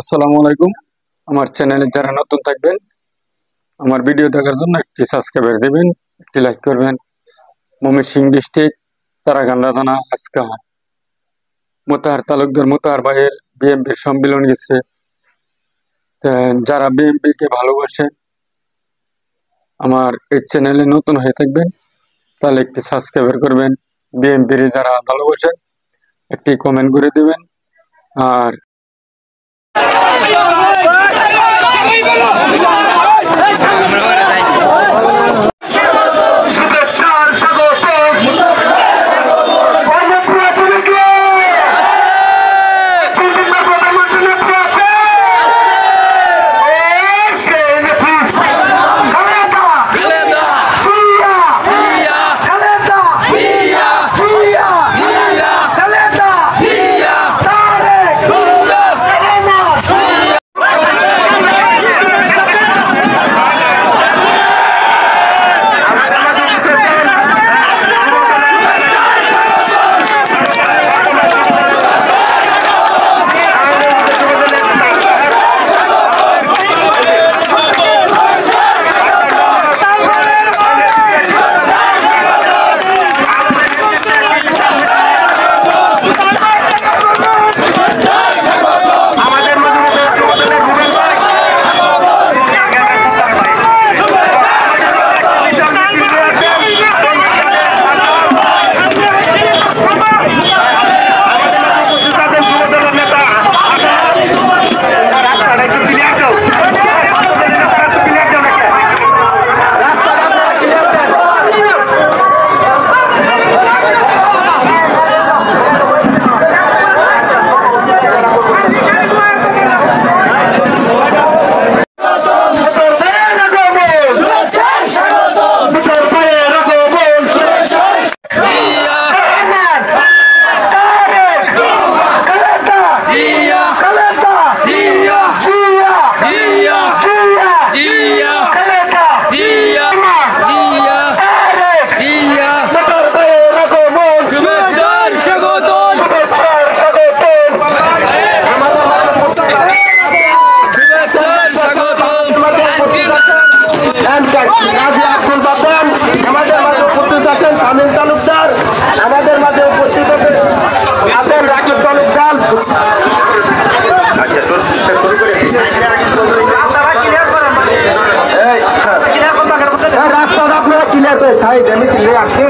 আসসালামু আলাইকুম। আমার চ্যানেলে যারা নতুন থাকবেন, আমার ভিডিও দেখার জন্য একটি সাবস্ক্রাইবার দিবেন, একটি লাইক করবেন। ময়মনসিংহ ডিস্ট্রিক্ট তারাকান্দা থানা আজকা মোতাহার তালুকদার মোতাহার ভাইয়ের বিএমপির সম্মেলন গেছে। যারা বিএমপি কে ভালোবাসেন, আমার এই চ্যানেলে নতুন হয়ে থাকবেন, তাহলে একটি সাবস্ক্রাইবার করবেন। বিএমপির যারা ভালোবাসেন একটি কমেন্ট করে দিবেন। আর আমাদের মাঝে উপস্থিত আছেন রাকিব তালুকদার। রাস্তাটা আপনারা ক্লিয়ার করে সাইড আমি ক্লিয়ার আসছে।